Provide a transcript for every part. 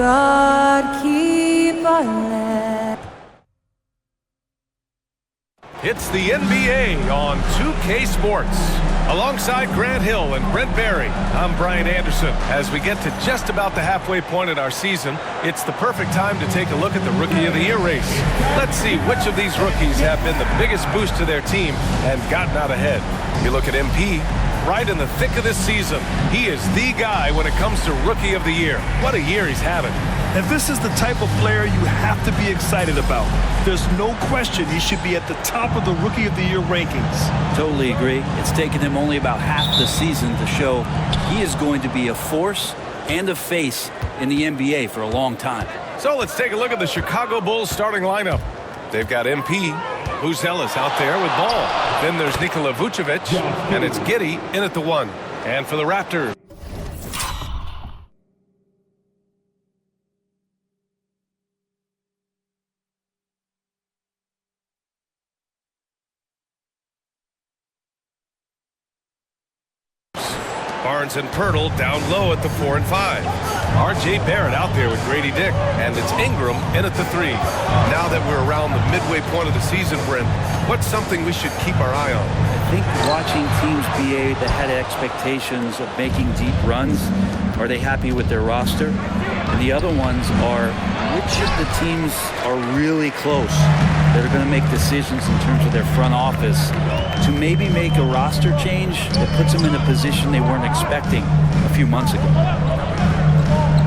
God keep our land. It's the NBA on 2K Sports. Alongside Grant Hill and Brent Barry, I'm Brian Anderson. As we get to just about the halfway point in our season, it's the perfect time to take a look at the Rookie of the Year race. Let's see which of these rookies have been the biggest boost to their team and gotten out ahead. You look at MP, right in the thick of this season. He is the guy when it comes to Rookie of the Year. What a year he's having. And this is the type of player you have to be excited about. There's no question he should be at the top of the Rookie of the Year rankings. Totally agree. It's taken him only about half the season to show he is going to be a force and a face in the NBA for a long time. So let's take a look at the Chicago Bulls starting lineup. They've got MP, Buzelis out there with ball. Then there's Nikola Vucevic, and it's Giddey in at the 1. And for the Raptors, Barnes and Pirtle down low at the 4 and 5. R.J. Barrett out there with Grady Dick. And it's Ingram in at the 3. Now that we're around the midway point of the season, Brent, what's something we should keep our eye on? I think watching teams BA that had expectations of making deep runs, are they happy with their roster? And the other ones are, which of the teams are really close that are going to make decisions in terms of their front office to maybe make a roster change that puts them in a position they weren't expecting a few months ago.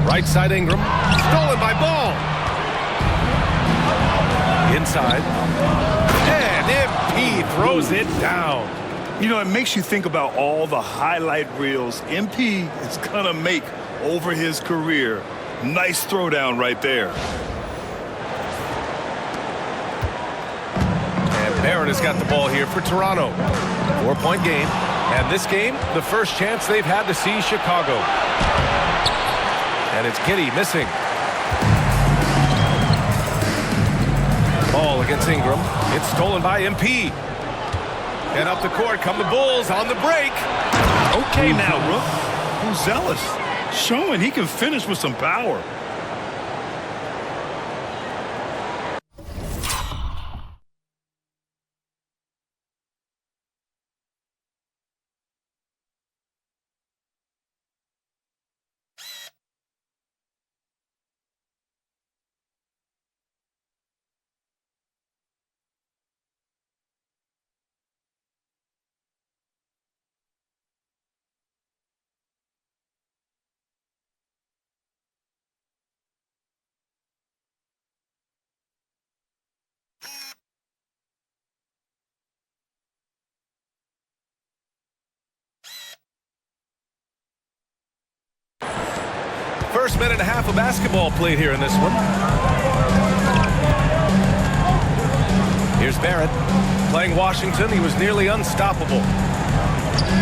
Right side Ingram, stolen by Ball. Inside, and MP throws it down. You know, it makes you think about all the highlight reels MP is going to make over his career. Nice throwdown right there. And Barrett has got the ball here for Toronto. 4-point game. And this game, the first chance they've had to see Chicago. And it's Giddey missing. Ball against Ingram. It's stolen by MP. And up the court come the Bulls on the break. Okay now, Rook. Buzelis showing he can finish with some power. First minute and a half of basketball played here in this one. Here's Barrett. Playing Washington, he was nearly unstoppable.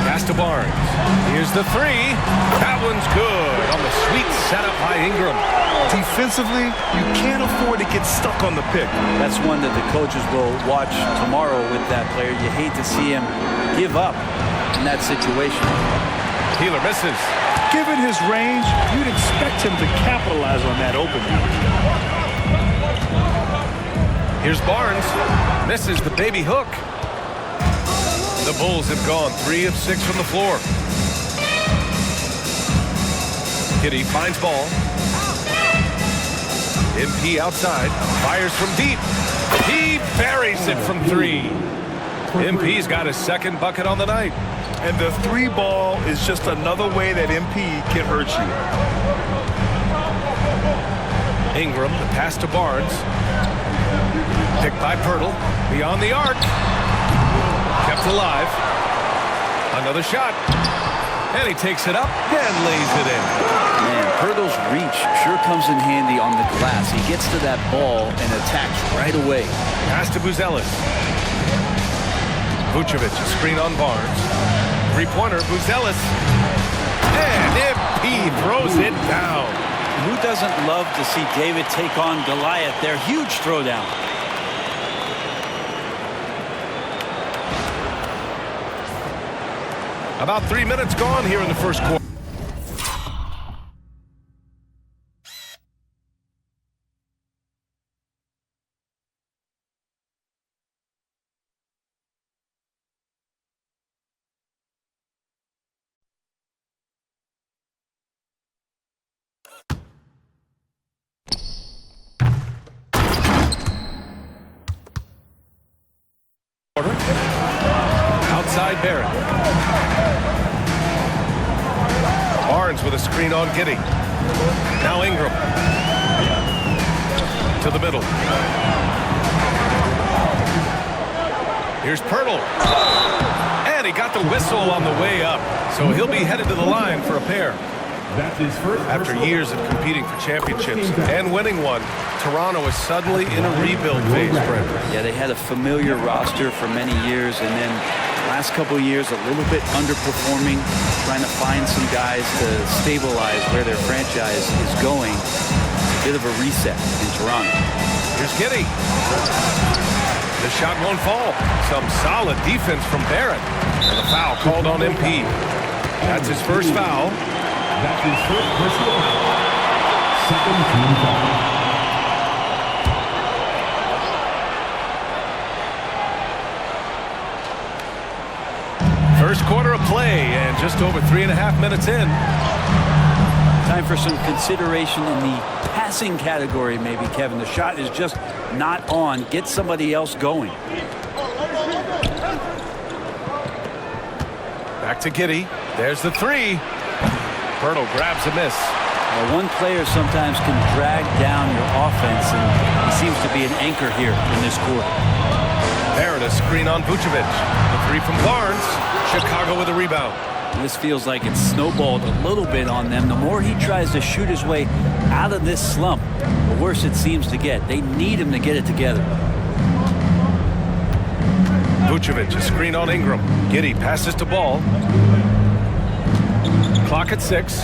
Pass to Barnes. Here's the 3. That one's good on the sweet setup by Ingram. Defensively, you can't afford to get stuck on the pick. That's one that the coaches will watch tomorrow with that player. You hate to see him give up in that situation. Healer misses. Given his range, you'd expect him to capitalize on that opening. Here's Barnes. Misses the baby hook. The Bulls have gone 3 of 6 from the floor. Giddey finds ball. MP outside. Fires from deep. He buries it from 3. MP's got his second bucket on the night. And the 3 ball is just another way that MP can hurt you. Ingram, the pass to Barnes. Picked by Pirtle. Beyond the arc. Kept alive. Another shot. And he takes it up and lays it in. Man, Pirtle's reach sure comes in handy on the glass. He gets to that ball and attacks right away. Pass to Buzelis. Vucevic, a screen on Barnes. 3-pointer, Buzelis. And MP throws it down. Who doesn't love to see David take on Goliath? Their huge throwdown. About 3 minutes gone here in the first quarter. outside Barrett. Barnes with a screen on Giddey. Now Ingram. To the middle. Here's Pirtle. And he got the whistle on the way up. So he'll be headed to the line for a pair. After years of competing for championships and winning one, Toronto is suddenly in a rebuild phase, Brent. Yeah, they had a familiar roster for many years, and then last couple of years a little bit underperforming, trying to find some guys to stabilize where their franchise is going. A bit of a reset in Toronto. Here's Giddey. The shot won't fall. Some solid defense from Barrett. And the foul called on MP. That's his first foul. That's his first personal foul. Second team foul. First quarter of play and just over 3.5 minutes in. Time for some consideration in the passing category, maybe, Kevin. The shot is just not on. Get somebody else going. Back to Giddey. There's the three. Pirtle grabs a miss. One player sometimes can drag down your offense, and he seems to be an anchor here in this quarter. Barrett, a screen on Vucevic. The three from Barnes. Chicago with a rebound. This feels like it's snowballed a little bit on them. The more he tries to shoot his way out of this slump, the worse it seems to get. They need him to get it together. Vucevic, a screen on Ingram. Giddey passes to Ball. Clock at 6.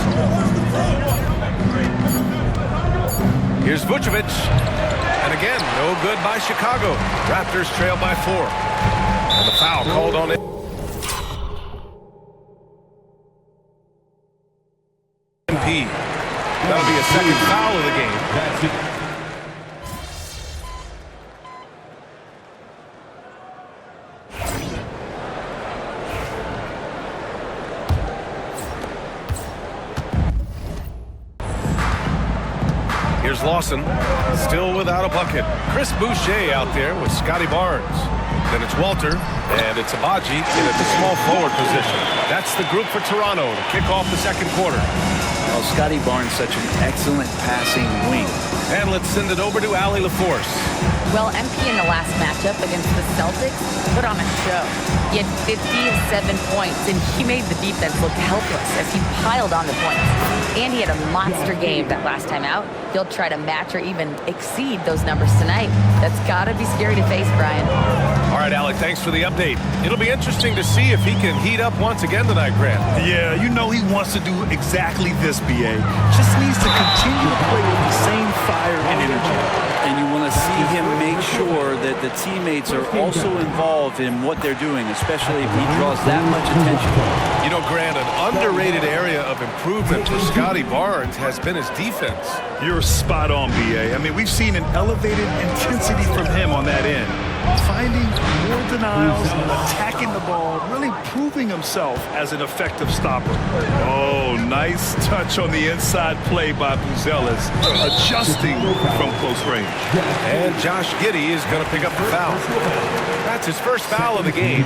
Here's Vucevic. And again, no good by Chicago. Raptors trail by 4. And the foul called on it. MP. That'll be a second foul of the game. That's it. Here's Lawson, still without a bucket. Chris Boucher out there with Scotty Barnes. Then it's Walter, and it's Abaji in at the small forward position. That's the group for Toronto to kick off the second quarter. Well, Scotty Barnes, such an excellent passing wing. And let's send it over to Allie LaForce. Well, MP in the last matchup against the Celtics put on a show. He had 57 points, and he made the defense look helpless as he piled on the points. And he had a monster game that last time out. He'll try to match or even exceed those numbers tonight. That's got to be scary to face, Brian. All right, Allie, thanks for the update. It'll be interesting to see if he can heat up once again tonight, Grant. Yeah, you know he wants to do exactly this, BA. Just needs to continue to play with the same fire and energy. And you want to see him make sure that the teammates are also involved in what they're doing, especially if he draws that much attention. You know, Grant, an underrated area of improvement for Scotty Barnes has been his defense. You're spot on, BA. I mean, we've seen an elevated intensity from him on that end. Finding more denials, attacking the ball, really proving himself as an effective stopper. Oh, nice touch on the inside play by Buzelis, adjusting from close range. And Josh Giddey is going to pick up the foul. That's his first foul of the game.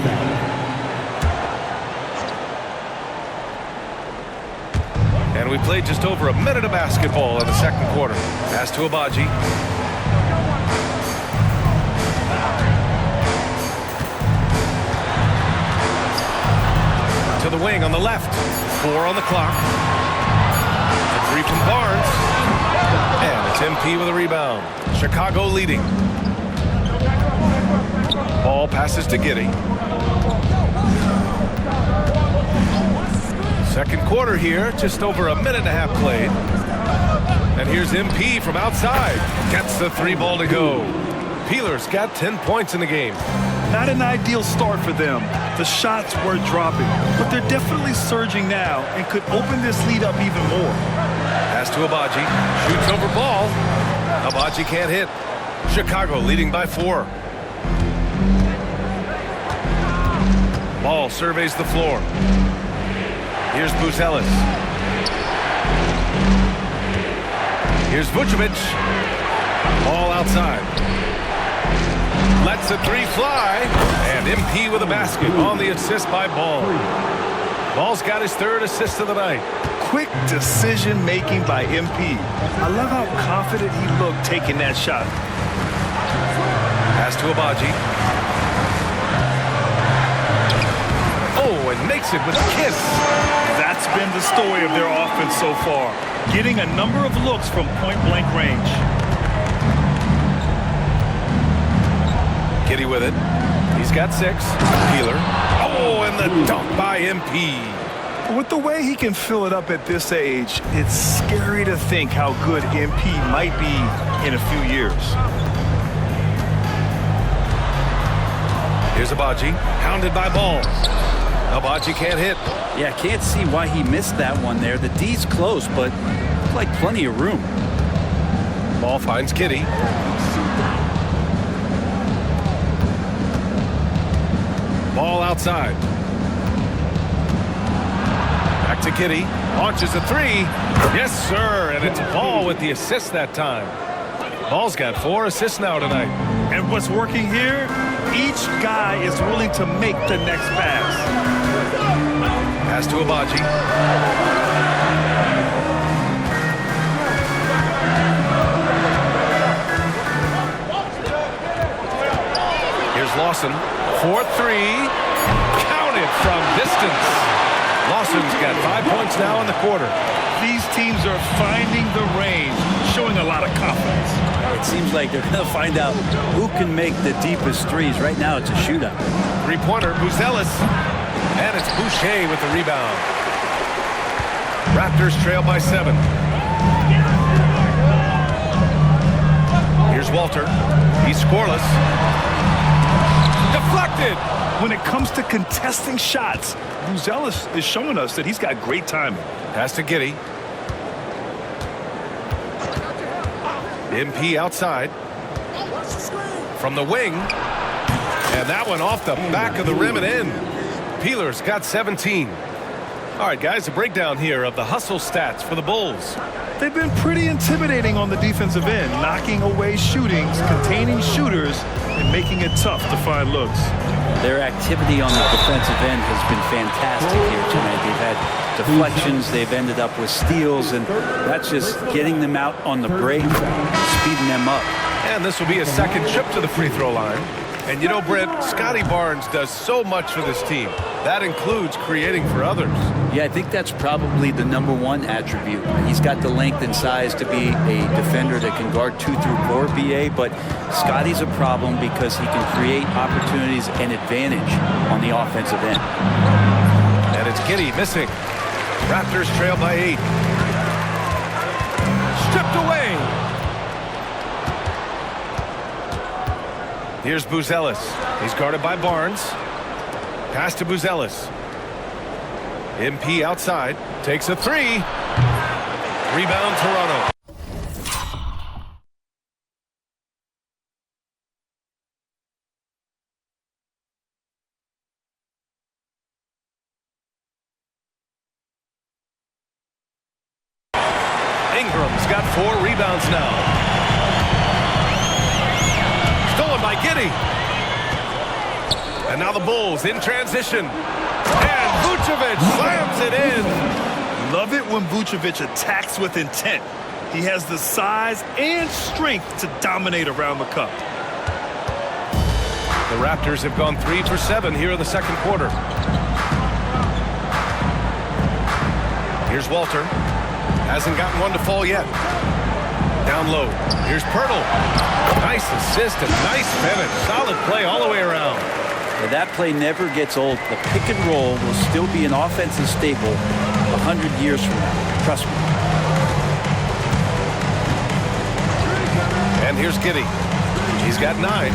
And we played just over a minute of basketball in the second quarter. Pass to Abaji. To the wing on the left. 4 on the clock. A 3 from Barnes. And it's MP with a rebound. Chicago leading. Ball passes to Giddey. Second quarter here, just over a minute and a half played. And here's MP from outside. Gets the 3 ball to go. Peeler's got 10 points in the game. Not an ideal start for them. The shots were dropping, but they're definitely surging now and could open this lead up even more. Pass to Abaji. Shoots over Ball. Abaji can't hit. Chicago leading by 4. Ball surveys the floor. Here's Buzelis. Here's Vucevic. Ball outside. Lets a three fly. And MP with a basket on the assist by Ball. Ball's got his third assist of the night. Quick decision-making by MP. I love how confident he looked taking that shot. Pass to Agbaji. Oh, and makes it with a kiss. That's been the story of their offense so far. Getting a number of looks from point-blank range. Kitty with it. He's got 6. Peeler. Oh, and the dunk by MP. With the way he can fill it up at this age, it's scary to think how good MP might be in a few years. Here's Agbaji, hounded by Ball. Agbaji can't hit. Yeah, can't see why he missed that one there. The D's close, but like plenty of room. Ball finds Kitty. Ball outside. Back to Kitty. Launches a three. Yes, sir. And it's Ball with the assist that time. Ball's got 4 assists now tonight. And what's working here? Each guy is willing to make the next pass. Pass to Agbaji. Here's Lawson. 4-3. Counted from distance. Lawson's got 5 points now in the quarter. These teams are finding the range, showing a lot of confidence. It seems like they're going to find out who can make the deepest threes. Right now, it's a shootout. Three-pointer, Buzelis. And it's Boucher with the rebound. Raptors trail by 7. Here's Walter. He's scoreless. Deflected. When it comes to contesting shots, Buzelis is showing us that he's got great timing. Pass to Giddey. MP outside. From the wing. And that one off the back of the rim and in. Peeler's got 17. All right, guys, a breakdown here of the hustle stats for the Bulls. They've been pretty intimidating on the defensive end, knocking away shootings, containing shooters, and making it tough to find looks. Their activity on the defensive end has been fantastic here tonight. They've had deflections, they've ended up with steals, and that's just getting them out on the break, speeding them up. And this will be a second trip to the free throw line. And you know, Brent, Scotty Barnes does so much for this team. That includes creating for others. Yeah, I think that's probably the #1 attribute. He's got the length and size to be a defender that can guard 2 through 4, BA, but Scotty's a problem because he can create opportunities and advantage on the offensive end. And it's Giddey missing. Raptors trail by 8. Stripped away. Here's Buzelis. He's guarded by Barnes. Pass to Buzelis. MP outside. Takes a 3. Rebound Toronto. Ingram's got 4 rebounds now. Stolen by Giddey. And now the Bulls in transition. And Vucevic slams it in. Love it when Vucevic attacks with intent. He has the size and strength to dominate around the cup. The Raptors have gone 3 for 7 here in the second quarter. Here's Walter. Hasn't gotten one to fall yet. Down low. Here's Pirtle. Nice assist and nice finish. Solid play all the way around. But that play never gets old. The pick and roll will still be an offensive staple 100 years from now. Trust me. And here's Giddey. He's got 9.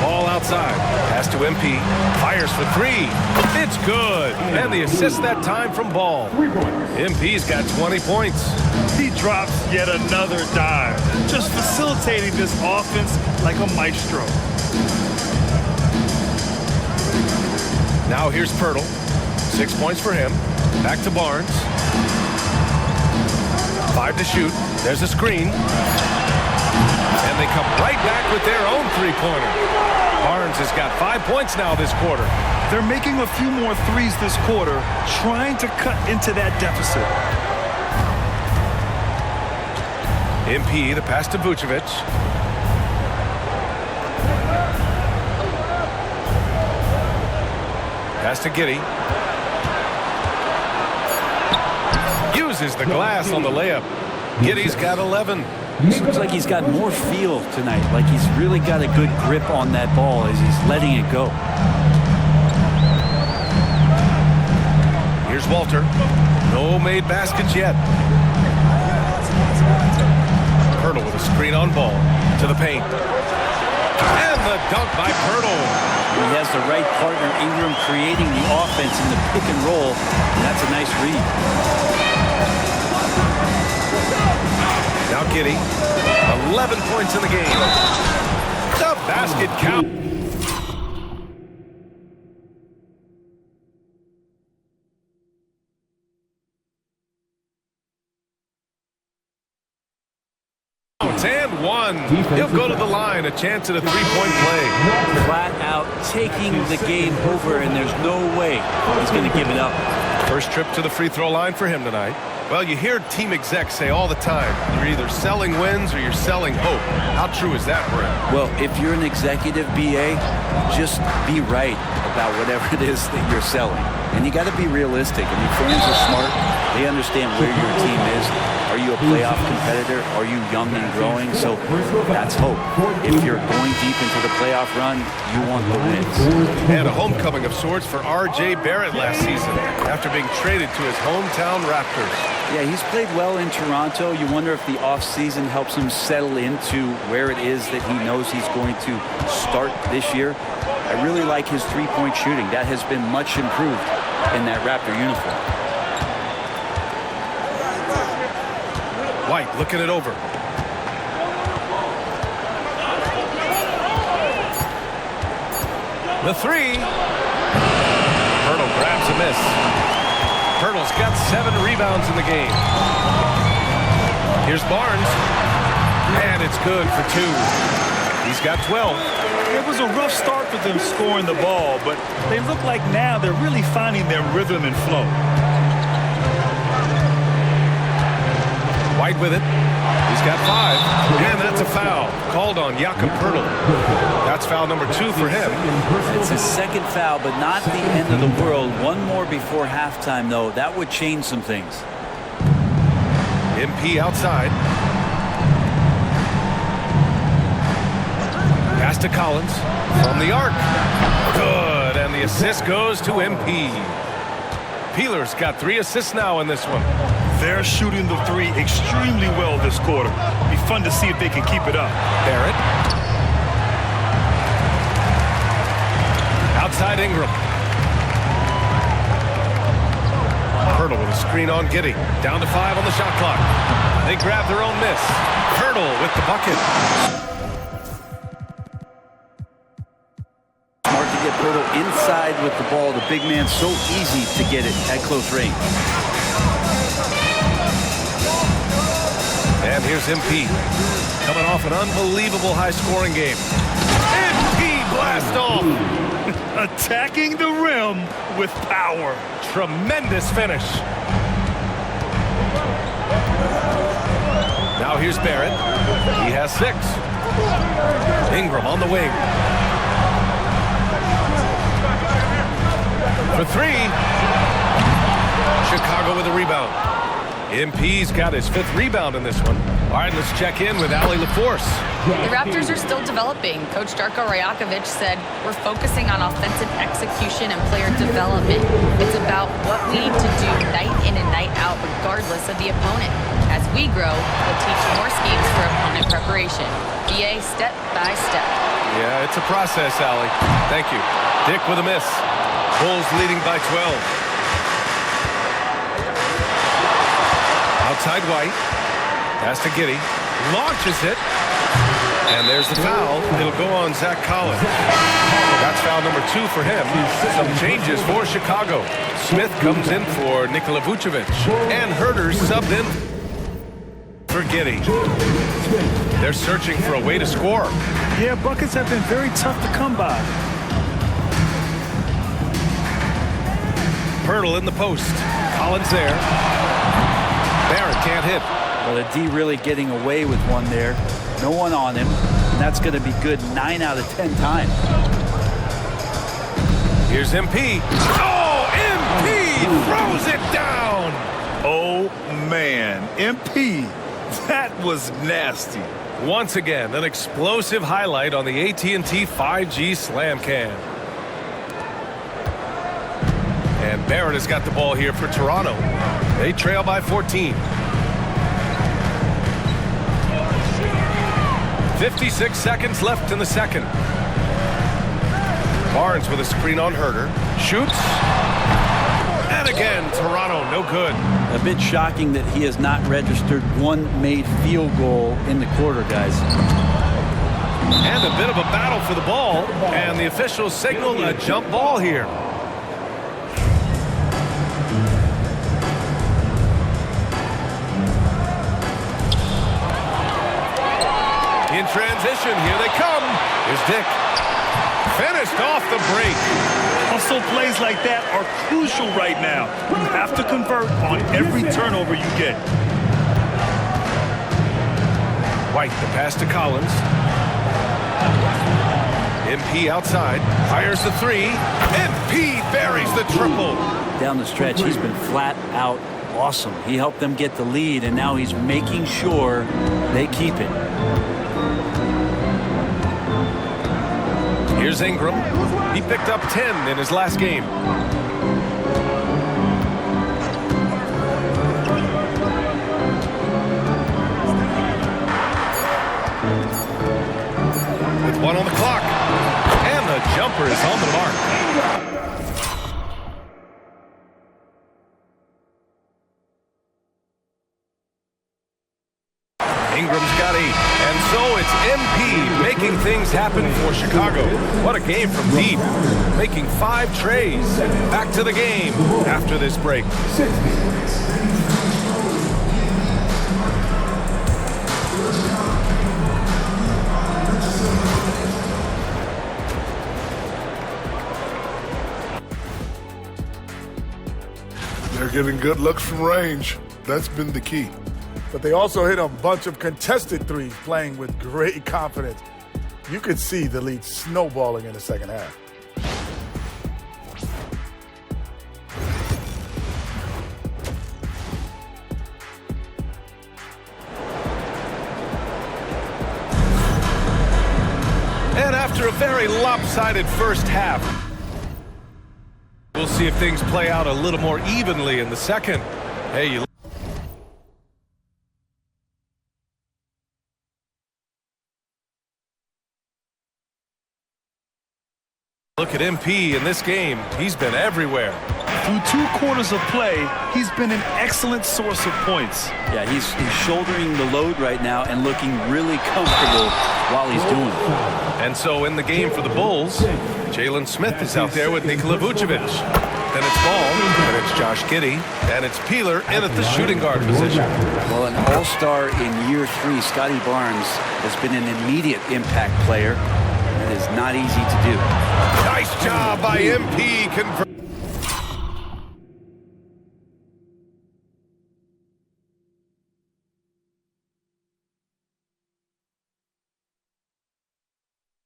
Ball outside. Pass to MP. Fires for 3. It's good. And the assist that time from Ball. MP's got 20 points. He drops yet another dime, just facilitating this offense like a maestro. Now here's Pirtle. 6 points for him. Back to Barnes. 5 to shoot. There's a screen. they come right back with their own three-pointer. Barnes has got 5 points now this quarter. They're making a few more threes this quarter, trying to cut into that deficit. MP, the pass to Vucevic. Pass to Giddey. Uses the glass on the layup. Giddey's got 11. Looks like he's got more feel tonight, like he's really got a good grip on that ball as he's letting it go. Here's Walter. No made baskets yet. Pirtle with a screen on ball to the paint. And the dunk by Pirtle. He has the right partner, Ingram, creating the offense in the pick and roll. And that's a nice read. Now Giddey. 11 points in the game. The basket count. And one. He'll go to the line. A chance at a three-point play. Flat out taking the game over, and there's no way he's going to give it up. First trip to the free throw line for him tonight. Well, you hear team execs say all the time, you're either selling wins or you're selling hope. How true is that, Brent? Well, if you're an executive BA, just be right about whatever it is that you're selling. And you got to be realistic. I mean, fans are smart. They understand where your team is. Are you a playoff competitor? Are you young and growing? So that's hope. If you're going deep into the playoff run, you want the wins. And a homecoming of sorts for R.J. Barrett last season after being traded to his hometown Raptors. Yeah, he's played well in Toronto. You wonder if the offseason helps him settle into where it is that he knows he's going to start this year. I really like his three-point shooting. That has been much improved in that Raptor uniform. White looking it over. The three. Pirtle grabs a miss. Pirtle's got 7 rebounds in the game. Here's Barnes. And it's good for 2. He's got 12. It was a rough start for them scoring the ball, but they look like now they're really finding their rhythm and flow. White with it. He's got 5. And that's a foul. Called on Jakob Pirtle. That's foul number 2 for him. It's his second foul, but not the end of the world. One more before halftime, though. That would change some things. MP outside. Pass to Collins from the arc. Good. And the assist goes to MP. Peeler's got 3 assists now in this one. They're shooting the three extremely well this quarter. Be fun to see if they can keep it up. Barrett. Outside Ingram. Pirtle with a screen on Giddey. Down to 5 on the shot clock. They grab their own miss. Pirtle with the bucket. Smart to get Pirtle inside with the ball. The big man's so easy to get it at close range. And here's MP. Coming off an unbelievable high-scoring game. MP blast off. Attacking the rim with power. Tremendous finish. Now here's Barrett. He has 6. Ingram on the wing. For 3. Chicago with a rebound. MP's got his 5th rebound in this one. All right, let's check in with Allie LaForce. The Raptors are still developing. Coach Darko Rajakovic said, we're focusing on offensive execution and player development. It's about what we need to do night in and night out, regardless of the opponent. As we grow, we'll teach more schemes for opponent preparation. BA step by step. Yeah, it's a process, Allie. Thank you. Dick with a miss. Bulls leading by 12. Outside White. Pass to Giddey. Launches it. And there's the foul. It'll go on Zach Collins. That's foul number 2 for him. Some changes for Chicago. Smith comes in for Nikola Vucevic. And Herter subbed in for Giddey. They're searching for a way to score. Yeah, buckets have been very tough to come by. Pirtle in the post. Collins there. Barrett can't hit. Well, the D really getting away with one there. No one on him. And that's going to be good 9 out of 10 times. Here's MP. Oh, MP throws it down. Oh, man. MP, that was nasty. Once again, an explosive highlight on the AT&T 5G Slam Cam. And Barrett has got the ball here for Toronto. They trail by 14. 56 seconds left in the second. Barnes with a screen on Herter. Shoots. And again, Toronto, no good. A bit shocking that he has not registered one made field goal in the quarter, guys. And a bit of a battle for the ball. And the officials signal a jump ball here. In transition, here they come. Here's Dick. Finished off the break. Hustle plays like that are crucial right now. You have to convert on every turnover you get. White, the pass to Collins. MP outside. Fires the three. MP buries the triple. Down the stretch, he's been flat out awesome. He helped them get the lead, and now he's making sure they keep it. Here's Ingram. He picked up 10 in his last game. With 1 on the clock. And the jumper is on the mark. Ingram's got 8. And so it's MP making things happen for Chicago. What a game from deep. Making 5 trays. Back to the game after this break. They're getting good looks from range. That's been the key. But they also hit a bunch of contested threes, playing with great confidence. You could see the lead snowballing in the second half. And after a very lopsided first half, we'll see if things play out a little more evenly in the second. Hey, you look at MP in this game. He's been everywhere. Through 2 quarters of play, he's been an excellent source of points. Yeah, he's shouldering the load right now and looking really comfortable while he's doing it. And so in the game for the Bulls, Jalen Smith is out there with Nikola Vucevic. Then it's Ball, then it's Josh Giddey, and it's Peeler in at the shooting guard position. Well, an all-star in year 3, Scotty Barnes, has been an immediate impact player. It is not easy to do. Nice job by MP.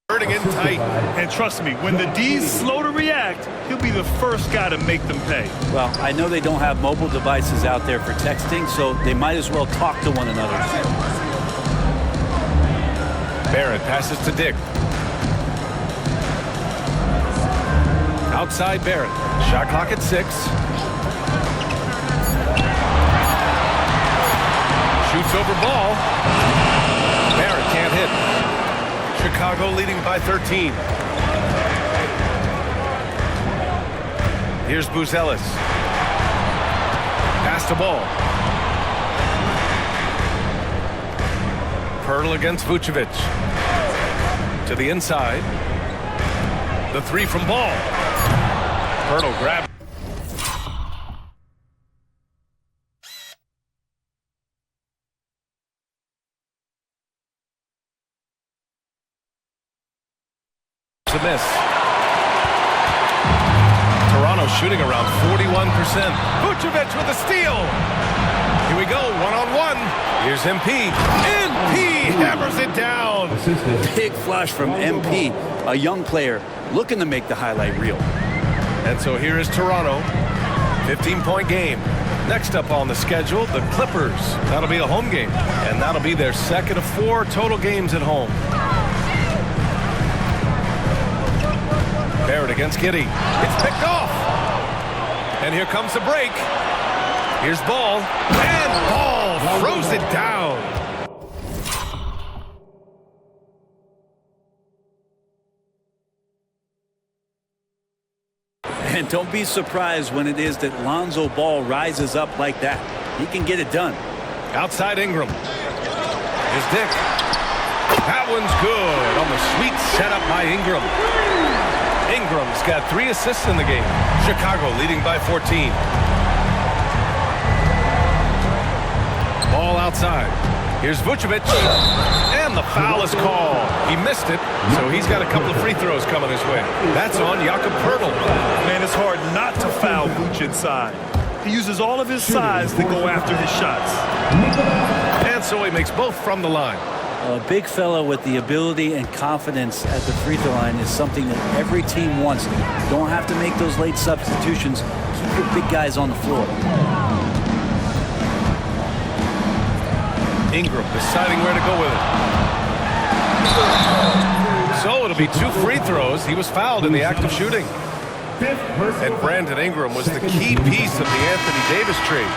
Converting in tight. And trust me, when the D's slow to react, he'll be the first guy to make them pay. Well, I know they don't have mobile devices out there for texting, so they might as well talk to one another. Barrett passes to Dick. Outside Barrett. Shot clock at 6. Shoots over Ball. Barrett can't hit. Chicago leading by 13. Here's Buzelis. Pass to Ball. Pirtle against Vucevic. To the inside. The 3 from Ball. Pirtle grabs. miss. Toronto shooting around 41%. Vucevic with a steal. Here we go, one-on-one. Here's MP. MP hammers it down. Big flush from MP, a young player looking to make the highlight reel. And so here is Toronto. 15-point game. Next up on the schedule, the Clippers. That'll be a home game, and that'll be their second of 4 total games at home. Barrett against Giddey. It's picked off. And here comes the break. Here's Ball. And Ball throws it down. And don't be surprised when it is that Lonzo Ball rises up like that. He can get it done. Outside Ingram. Here's Dick. That one's good on the sweet setup by Ingram. Ingram's got 3 assists in the game. Chicago leading by 14. Ball outside. Here's Vucevic. And the foul is called. He missed it, so he's got a couple of free throws coming his way. That's on Jakob Poeltl. Man, it's hard not to foul Vooch inside. He uses all of his size to go after his shots. And so he makes both from the line. A big fella with the ability and confidence at the free throw line is something that every team wants. Don't have to make those late substitutions. Keep your big guys on the floor. Ingram deciding where to go with it. So it'll be 2 free throws. He was fouled in the act of shooting. And Brandon Ingram was the key piece of the Anthony Davis trade.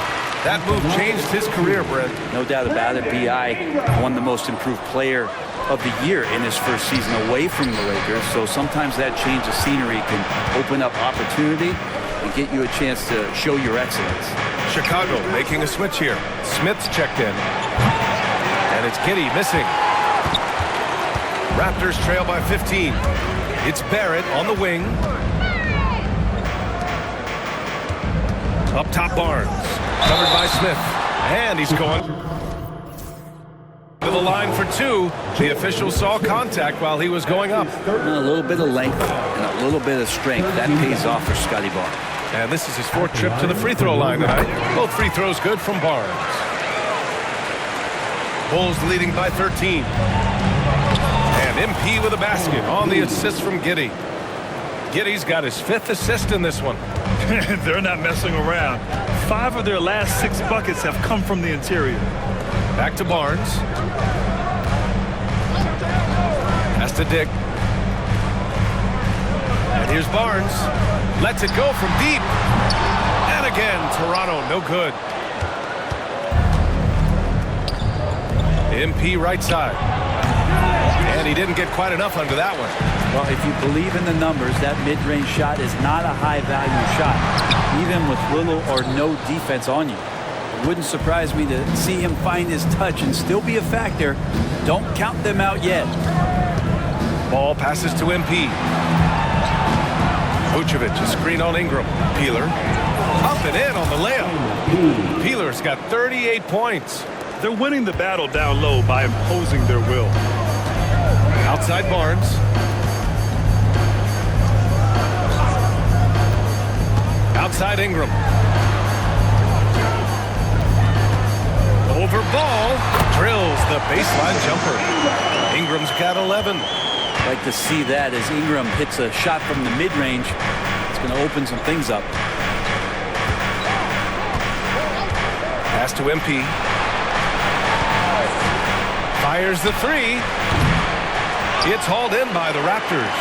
That move changed his career, Brent. No doubt about it. B.I. won the most improved player of the year in his first season away from the Lakers. So sometimes that change of scenery can open up opportunity and get you a chance to show your excellence. Chicago making a switch here. Smith's checked in. And it's Giddey missing. Raptors trail by 15. It's Barrett on the wing. Up top Barnes. Covered by Smith. And he's going to the line for 2. The official saw contact while he was going up. A little bit of length and a little bit of strength. That pays off for Scotty Barnes. And this is his 4th trip to the free throw line tonight. Both free throws good from Barnes. Bulls leading by 13. And MP with a basket on the assist from Giddey. Giddey's got his 5th assist in this one. They're not messing around. 5 of their last 6 buckets have come from the interior. Back to Barnes. Pass to Dick. And here's Barnes. Lets it go from deep. And again, Toronto, no good. MP right side. And he didn't get quite enough under that one. Well, if you believe in the numbers, that mid-range shot is not a high-value shot, even with little or no defense on you. It wouldn't surprise me to see him find his touch and still be a factor. Don't count them out yet. Ball passes to MP. Vucevic, a screen on Ingram. Peeler up and in on the layup. Peeler's got 38 points. They're winning the battle down low by imposing their will. Outside Barnes. Outside Ingram. Over Ball. Drills the baseline jumper. Ingram's got 11. I'd like to see that as Ingram hits a shot from the mid-range. It's going to open some things up. Pass to MP. Fires the 3. It's hauled in by the Raptors.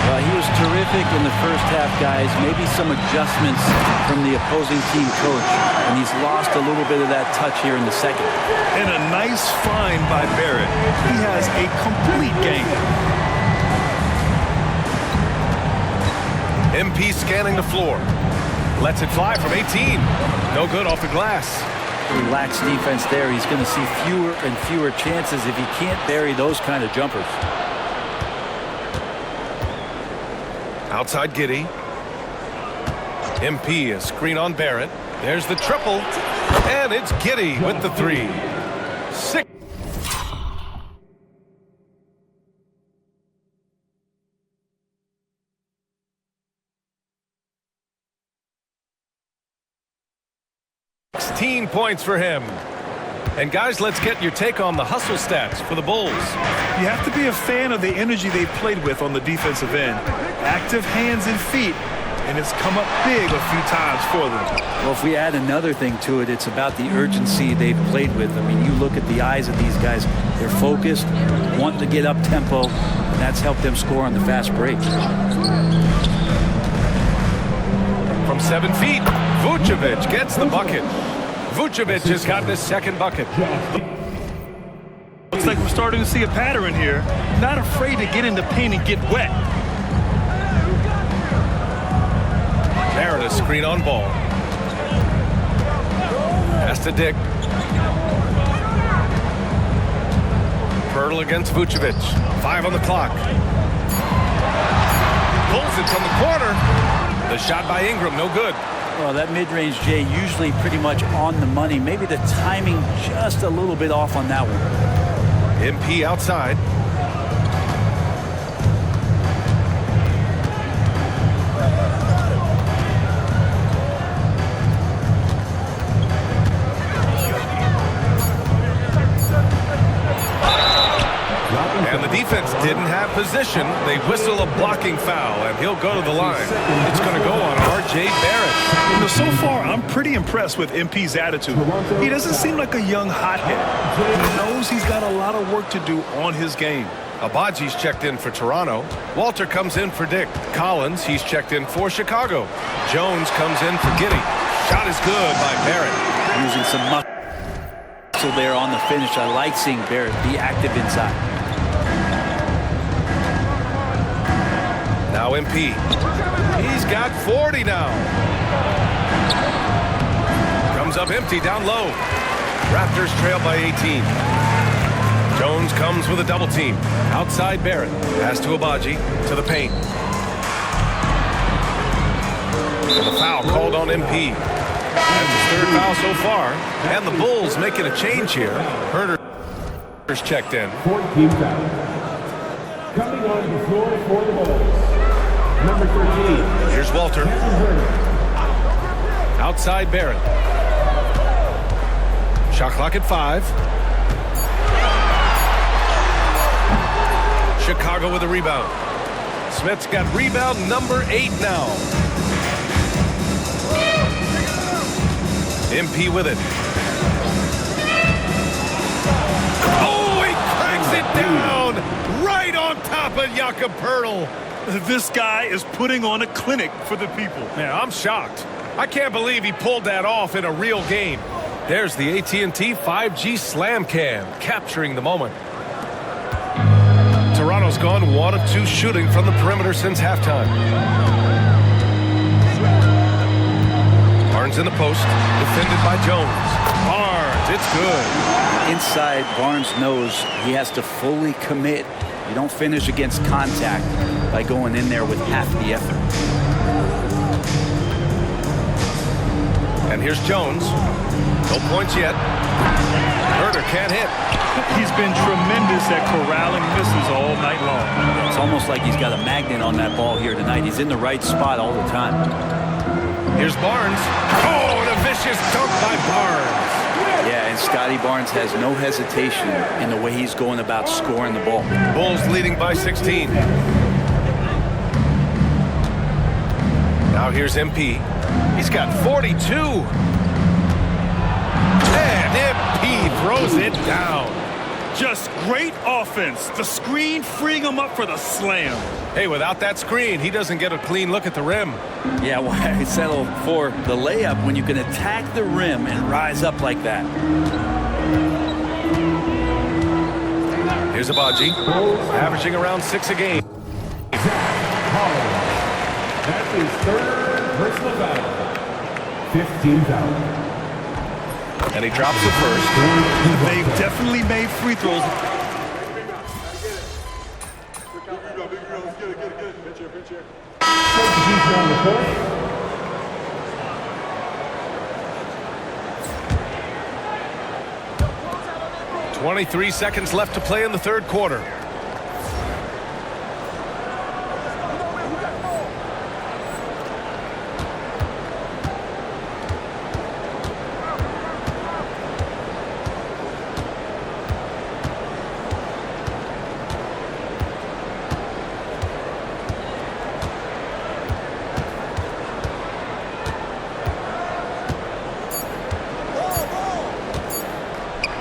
Well, he was terrific in the first half, guys. Maybe some adjustments from the opposing team coach. And he's lost a little bit of that touch here in the second. And a nice find by Barrett. He has a complete game. MP scanning the floor. Lets it fly from 18. No good off the glass. Relaxed defense there. He's going to see fewer and fewer chances if he can't bury those kind of jumpers. Outside Giddey. MP a screen on Barrett. There's the triple. And it's Giddey with the 3. 6. 16 points for him. And guys, let's get your take on the hustle stats for the Bulls. You have to be a fan of the energy they've played with on the defensive end. Active hands and feet, and it's come up big a few times for them. Well, if we add another thing to it, it's about the urgency they've played with. I mean, you look at the eyes of these guys. They're focused, wanting to get up tempo, and that's helped them score on the fast break. From 7 feet, Vucevic gets the bucket. Vucevic has gotten his second bucket. Looks like we're starting to see a pattern here. Not afraid to get in the paint and get wet. Barrett, a screen on ball. Pass to Dick. Pirtle against Vucevic. 5 on the clock. Pulls it from the corner. The shot by Ingram, no good. Well, that mid-range, Jay, usually pretty much on the money. Maybe the timing just a little bit off on that one. MP outside. And the defense didn't have position. They whistle a blocking foul, and he'll go to the line. It's going to go on R.J. Barrett. You know, so far, I'm pretty impressed with MP's attitude. He doesn't seem like a young hothead. He knows he's got a lot of work to do on his game. Abaji's checked in for Toronto. Walter comes in for Dick. Collins, he's checked in for Chicago. Jones comes in for Giddey. Shot is good by Barrett. Using some muscle there on the finish. I like seeing Barrett be active inside. Now MP. He's got 40 now. Comes up empty down low. Raptors trail by 18. Jones comes with a double team. Outside Barrett. Pass to Abaji. To the paint. And the foul called on MP. That's his third foul so far. And the Bulls making a change here. Herter's checked in. 14 fouls. Coming on the floor for the Bulls. Number 13. Here's Walter. Outside Barrett. Shot clock at 5. Chicago with a rebound. Smith's got rebound number 8 now. MP with it. Oh, he cracks it down right on top of Jakob Poeltl. This guy is putting on a clinic for the people. Man, I'm shocked. I can't believe he pulled that off in a real game. There's the AT&T 5G Slam Cam, capturing the moment. Toronto's gone 1 of 2 shooting from the perimeter since halftime. Barnes in the post, defended by Jones. Barnes, it's good. Inside, Barnes knows he has to fully commit. You don't finish against contact by going in there with half the effort. And here's Jones. No points yet. Herter can't hit. He's been tremendous at corralling misses all night long. It's almost like he's got a magnet on that ball here tonight. He's in the right spot all the time. Here's Barnes. Oh, and a vicious dunk by Barnes. Yeah, and Scotty Barnes has no hesitation in the way he's going about scoring the ball. Bulls leading by 16. Now here's MP. He's got 42. And MP throws it down. Just great offense. The screen freeing him up for the slam. Hey, without that screen, he doesn't get a clean look at the rim. Yeah, why settle for the layup when you can attack the rim and rise up like that? Here's Abaji, averaging around 6 a game. That's his third personal foul. 15 fouls. And he drops it first. They've definitely made free throws. 23 seconds left to play in the third quarter.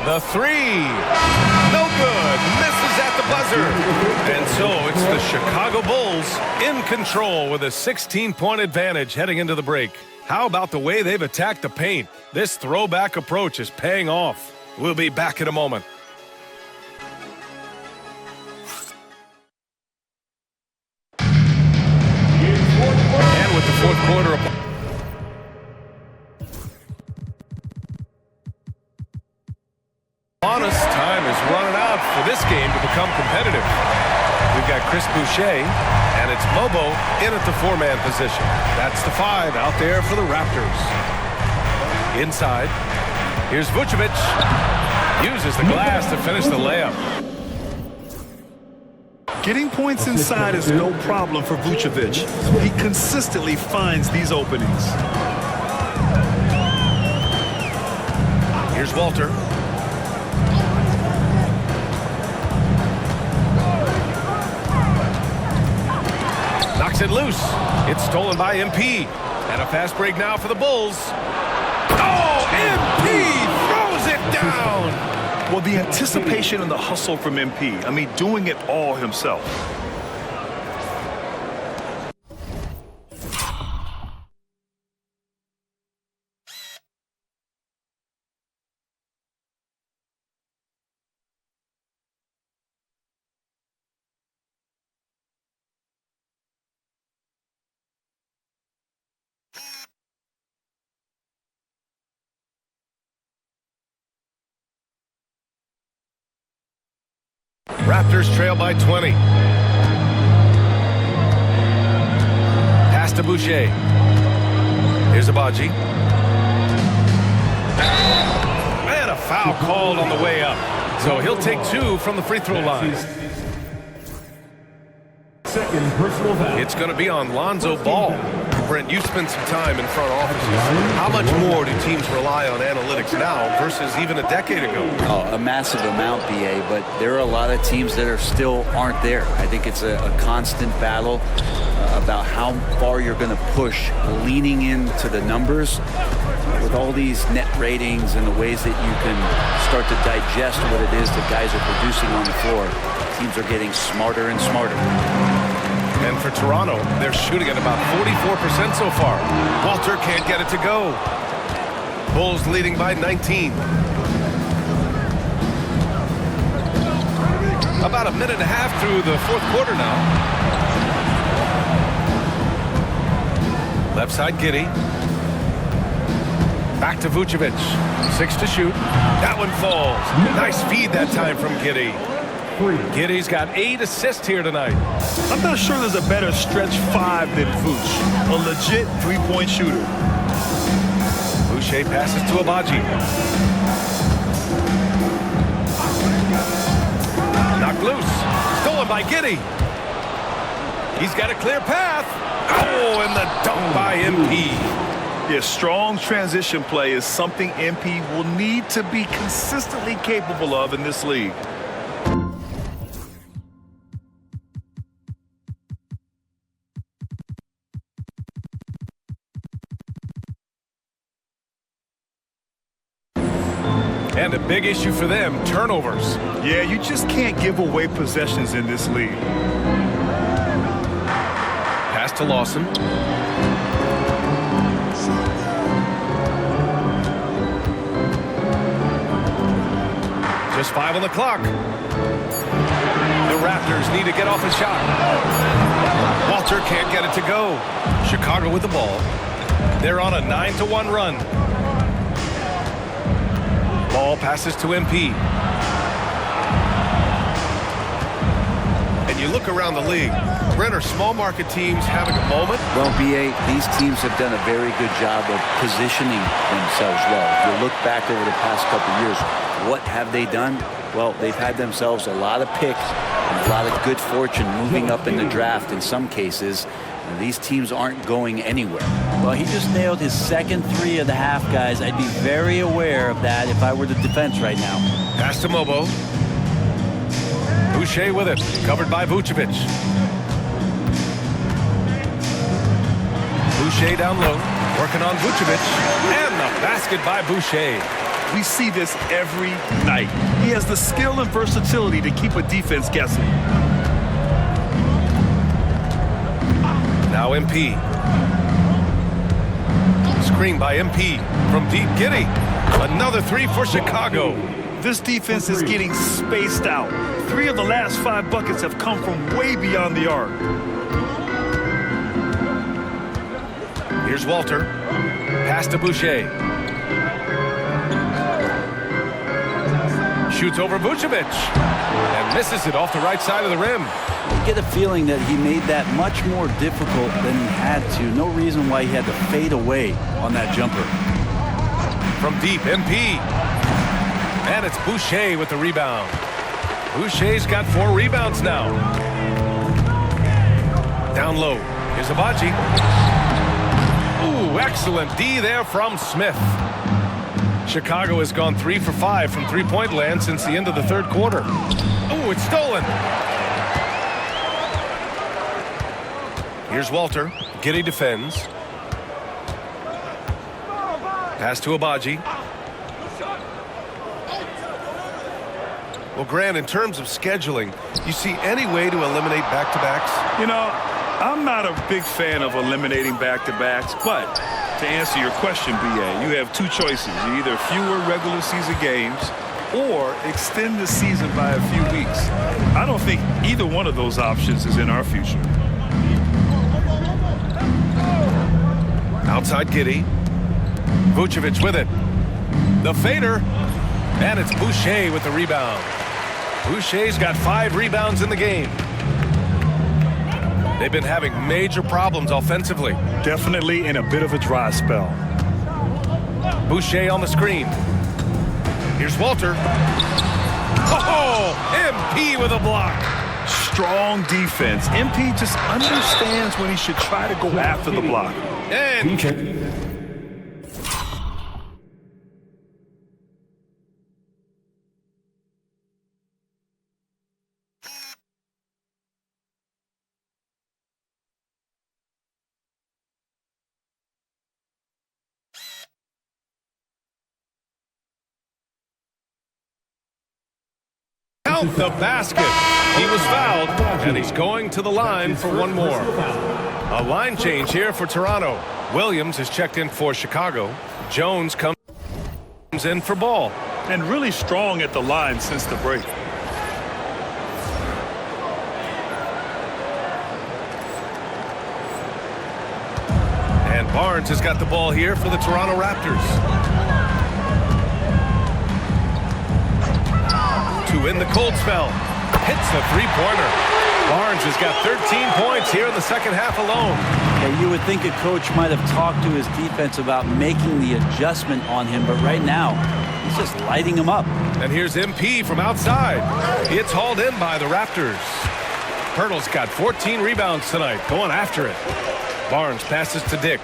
The three. No good. Misses at the buzzer. And so it's the Chicago Bulls in control with a 16-point advantage heading into the break. How about the way they've attacked the paint? This throwback approach is paying off. We'll be back in a moment. And with the fourth quarter of honest, time is running out for this game to become competitive. We've got Chris Boucher, and it's Mobo in at the four-man position. That's the five out there for the Raptors. Inside, here's Vucevic. Uses the glass to finish the layup. Getting points inside is no problem for Vucevic. He consistently finds these openings. Here's Walter. Knocks it loose. It's stolen by MP. And a fast break now for the Bulls. Oh, MP throws it down. Well, the anticipation and the hustle from MP. I mean, doing it all himself. Raptors trail by 20. Pass to Boucher. Here's Abaji. And a foul called on the way up. So he'll take two from the free throw line. Second personal foul. It's going to be on Lonzo Ball. Brent, you spent some time in front offices. How much more do teams rely on analytics now versus even a decade ago? Oh, a massive amount, BA, but there are a lot of teams that still aren't there. I think it's a constant battle about how far you're going to push, leaning into the numbers with all these net ratings and the ways that you can start to digest what it is that guys are producing on the floor. Teams are getting smarter and smarter. And for Toronto, they're shooting at about 44% so far. Walter can't get it to go. Bulls leading by 19. About a minute and a half through the fourth quarter now. Left side, Giddey. Back to Vucevic. 6 to shoot. That one falls. Nice feed that time from Giddey. Giddey's got 8 assists here tonight. I'm not sure there's a better stretch five than Vooch. A legit three-point shooter. Boucher passes to Abaji. Knocked loose. Stolen by Giddey. He's got a clear path. Oh, and the dunk by MP. Yeah, strong transition play is something MP will need to be consistently capable of in this league. And a big issue for them, turnovers. Yeah, you just can't give away possessions in this league. Pass to Lawson. Just 5 on the clock. The Raptors need to get off a shot. Walter can't get it to go. Chicago with the ball. They're on a 9-1 run. Ball passes to MP. And you look around the league, Brent, are small market teams having a moment? Well, BA, these teams have done a very good job of positioning themselves well. If you look back over the past couple of years, what have they done? Well, they've had themselves a lot of picks and a lot of good fortune moving up in the draft in some cases. And these teams aren't going anywhere. Well, he just nailed his second three of the half, guys. I'd be very aware of that if I were the defense right now. Pass to Mobo. Boucher with it, covered by Vucevic. Boucher down low, working on Vucevic, and the basket by Boucher. We see this every night. He has the skill and versatility to keep a defense guessing. Now MP. Screen by MP from deep. Giddey. Another three for Chicago. This defense is getting spaced out. 3 of the last 5 buckets have come from way beyond the arc. Here's Walter. Pass to Boucher. Shoots over Vucevic. And misses it off the right side of the rim. You get a feeling that he made that much more difficult than he had to. No reason why he had to fade away on that jumper. From deep, MP. And it's Boucher with the rebound. Boucher's got 4 rebounds now. Down low. Here's Abaji. Ooh, excellent D there from Smith. Chicago has gone 3 for 5 from three-point land since the end of the third quarter. Ooh, it's stolen. Here's Walter. Giddey defends. Pass to Abaji. Well, Grant, in terms of scheduling, you see any way to eliminate back-to-backs? You know, I'm not a big fan of eliminating back-to-backs, but to answer your question, BA, you have 2 choices. Either fewer regular season games or extend the season by a few weeks. I don't think either one of those options is in our future. Outside Giddey. Vucevic with it. The fader. And it's Boucher with the rebound. Boucher's got 5 rebounds in the game. They've been having major problems offensively. Definitely in a bit of a dry spell. Boucher on the screen. Here's Walter. Oh, MP with a block. Strong defense. MP just understands when he should try to go after the block. And count the basket. He was fouled, and he's going to the line for one more. A line change here for Toronto. Williams has checked in for Chicago. Jones comes in for Ball. And really strong at the line since the break. And Barnes has got the ball here for the Toronto Raptors. To win the cold spell. Hits the three-pointer. Barnes has got 13 points here in the second half alone. Yeah, you would think a coach might have talked to his defense about making the adjustment on him, but right now, he's just lighting him up. And here's MP from outside. It's hauled in by the Raptors. Pirtle's got 14 rebounds tonight, going after it. Barnes passes to Dick.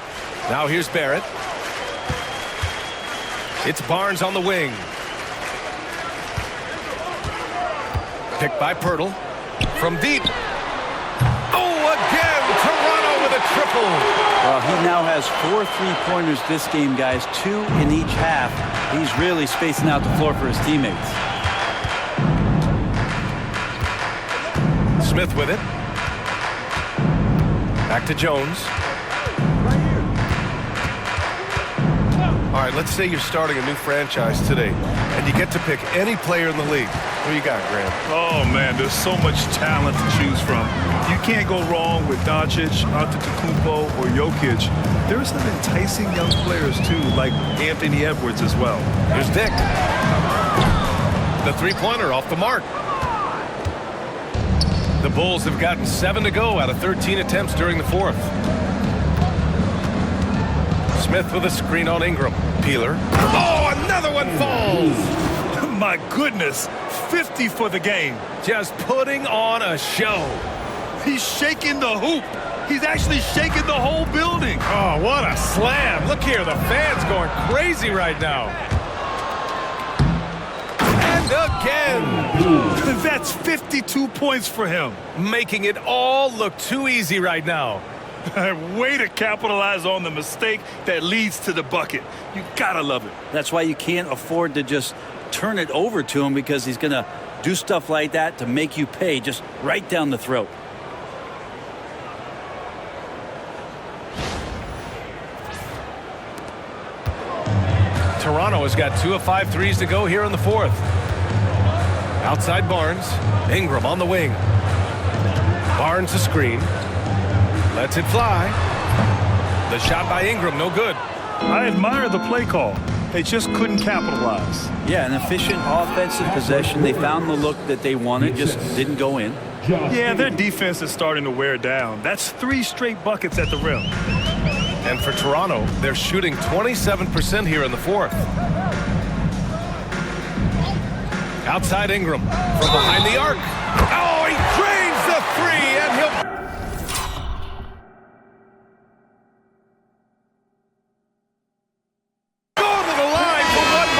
Now here's Barrett. It's Barnes on the wing. Picked by Pirtle. From deep. Oh, again! Toronto with a triple. Well, he now has 4 3-pointers this game, guys. 2 in each half. He's really spacing out the floor for his teammates. Smith with it. Back to Jones. All right, let's say you're starting a new franchise today, and you get to pick any player in the league. Who you got, Graham? Oh, man, there's so much talent to choose from. You can't go wrong with Doncic, Antetokounmpo, or Jokic. There's some enticing young players, too, like Anthony Edwards as well. Here's Dick. The three-pointer off the mark. The Bulls have gotten 7 to go out of 13 attempts during the fourth. Smith with a screen on Ingram. Peeler. Oh, another one falls. My goodness, 50 for the game. Just putting on a show. He's shaking the hoop. He's actually shaking the whole building. Oh, what a slam. Look here, the fans going crazy right now. And again. That's 52 points for him. Making it all look too easy right now. Way to capitalize on the mistake that leads to the bucket. You gotta love it. That's why you can't afford to just turn it over to him, because he's going to do stuff like that to make you pay just right down the throat. Toronto has got 2 of 5 threes to go here in the fourth. Outside Barnes. Ingram on the wing. Barnes a screen. Lets it fly. The shot by Ingram, no good. I admire the play call. They just couldn't capitalize. Yeah, an efficient offensive possession. They found the look that they wanted, just didn't go in. Yeah, their defense is starting to wear down. That's 3 straight buckets at the rim. And for Toronto, they're shooting 27% here in the fourth. Outside Ingram from behind the arc. Oh, he drains the three, and he'll... go to the line for one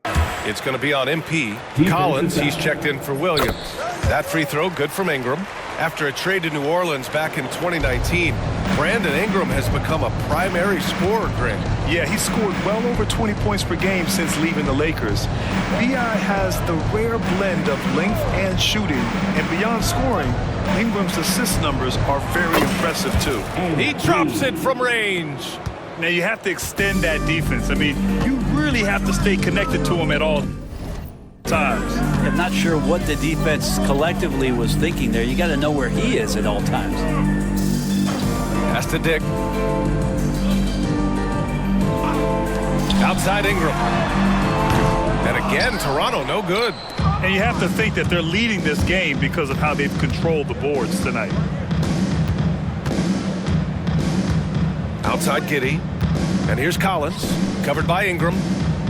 more. It's going to be on MP. Collins, he's checked in for Williams. That free throw, good from Ingram. After a trade to New Orleans back in 2019, Brandon Ingram has become a primary scorer, Grant. Yeah, he's scored well over 20 points per game since leaving the Lakers. B.I. has the rare blend of length and shooting, and beyond scoring, Ingram's assist numbers are very impressive too. He drops it from range. Now you have to extend that defense. I mean, you really have to stay connected to him at all times. I'm not sure what the defense collectively was thinking there. You got to know where he is at all times. Pass to Dick. Outside Ingram. And again, Toronto, no good. And you have to think that they're leading this game because of how they've controlled the boards tonight. Outside Giddey. And here's Collins, covered by Ingram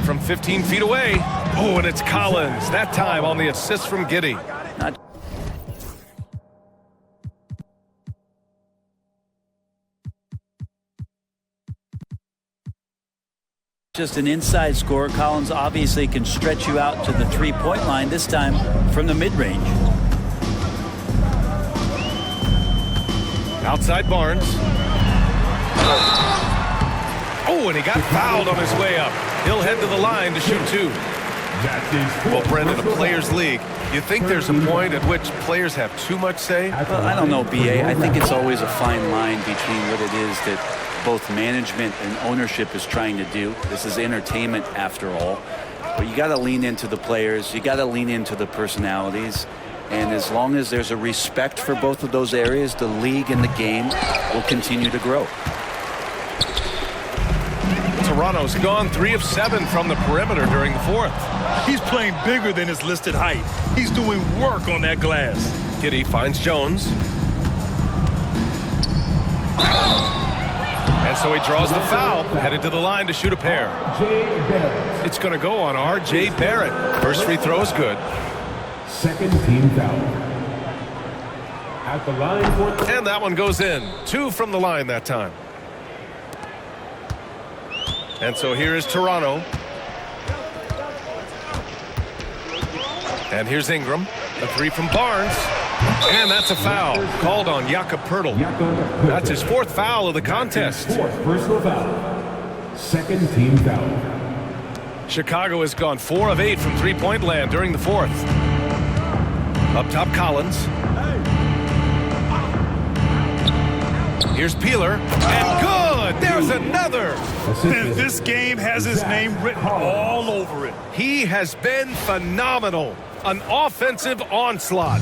from 15 feet away. Oh, and it's Collins, that time on the assist from Giddey. Not just an inside scorer. Collins obviously can stretch you out to the three-point line, this time from the mid-range. Outside Barnes. Oh, and he got fouled on his way up. He'll head to the line to shoot 2. Well, Brendan, a players' league, you think there's a point at which players have too much say? Well, I don't know, B.A. I think it's always a fine line between what it is that both management and ownership is trying to do. This is entertainment after all. But you got to lean into the players. You got to lean into the personalities. And as long as there's a respect for both of those areas, the league and the game will continue to grow. Toronto's gone 3 of 7 from the perimeter during the fourth. He's playing bigger than his listed height. He's doing work on that glass. Giddey finds Jones. And so he draws the foul, headed to the line to shoot a pair. It's going to go on R.J. Barrett. First free throw is good. Second team foul. At the line for... And that one goes in. 2 from the line that time. And so here is Toronto. And here's Ingram. A 3 from Barnes. And that's a foul called on Jakob Poeltl. That's his 4th foul of the contest. 4th personal foul. Second team foul. Chicago has gone 4 of 8 from three-point land during the fourth. Up top, Collins. Here's Peeler. And good! There's another! And this game has his name written all over it. He has been phenomenal. An offensive onslaught.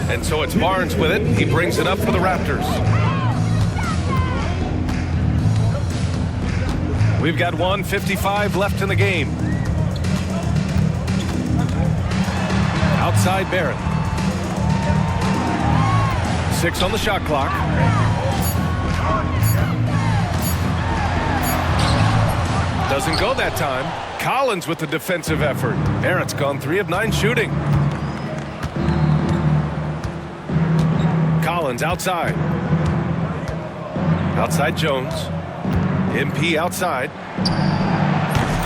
And so it's Barnes with it. He brings it up for the Raptors. We've got 1:55 left in the game. Outside Barrett. 6 on the shot clock. Doesn't go that time. Collins with the defensive effort. Barrett's gone 3 of 9 shooting. Collins outside. Outside Jones. MP outside.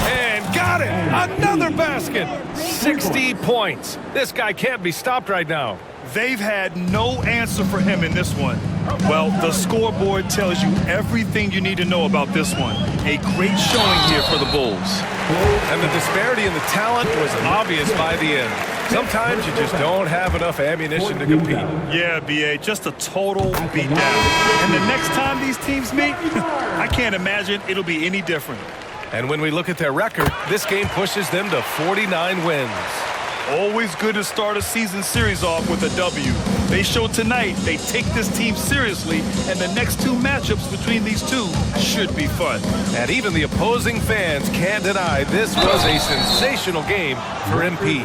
And got it! Another basket! 60 points. This guy can't be stopped right now. They've had no answer for him in this one. Well, the scoreboard tells you everything you need to know about this one. A great showing here for the Bulls. And the disparity in the talent was obvious by the end. Sometimes you just don't have enough ammunition to compete. Yeah, B.A., just a total beatdown. And the next time these teams meet, I can't imagine it'll be any different. And when we look at their record, this game pushes them to 49 wins. Always good to start a season series off with a W. They show tonight they take this team seriously, and the next 2 matchups between these two should be fun. And even the opposing fans can't deny this was a sensational game for MP.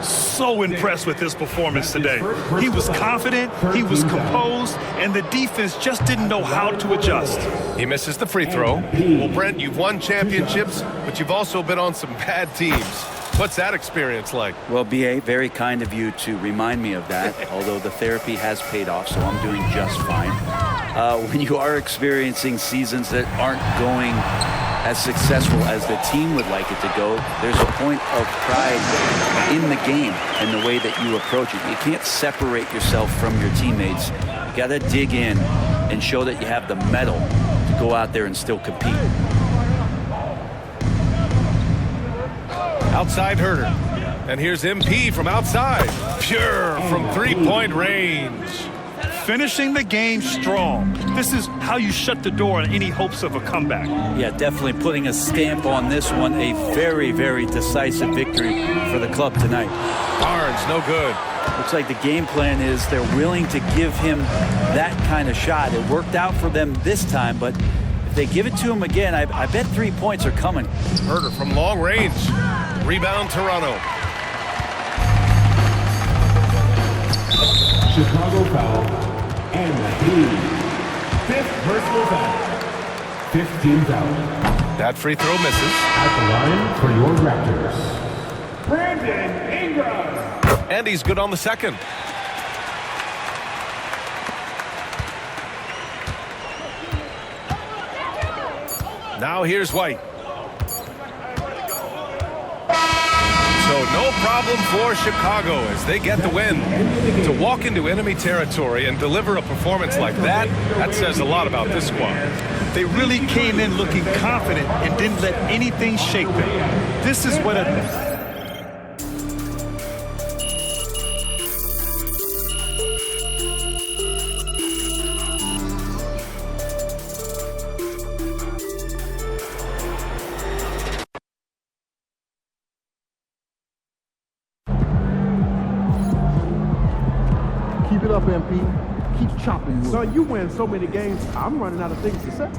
So impressed with his performance today. He was confident, he was composed, and the defense just didn't know how to adjust. He misses the free throw. Well, Brent, you've won championships, but you've also been on some bad teams. What's that experience like? Well, B.A., very kind of you to remind me of that, although the therapy has paid off, so I'm doing just fine. When you are experiencing seasons that aren't going as successful as the team would like it to go, there's a point of pride in the game and the way that you approach it. You can't separate yourself from your teammates. You got to dig in and show that you have the mettle to go out there and still compete. Outside Herter. And here's MP from outside. Pure from 3-point range. Finishing the game strong. This is how you shut the door on any hopes of a comeback. Yeah, definitely putting a stamp on this one. A very, very decisive victory for the club tonight. Barnes, no good. Looks like the game plan is they're willing to give him that kind of shot. It worked out for them this time, but if they give it to him again, I bet 3 points are coming. Herter from long range. Rebound Toronto. Chicago foul and the 5th personal foul. 15th foul. That free throw misses. At the line for your Raptors, Brandon Ingram. And he's good on the second. Now here's White. So no problem for Chicago as they get the win. To walk into enemy territory and deliver a performance like that, that says a lot about this squad. They really came in looking confident and didn't let anything shake them. This is what a... Keep it up, MP. Keep chopping wood. So you win so many games, I'm running out of things to say.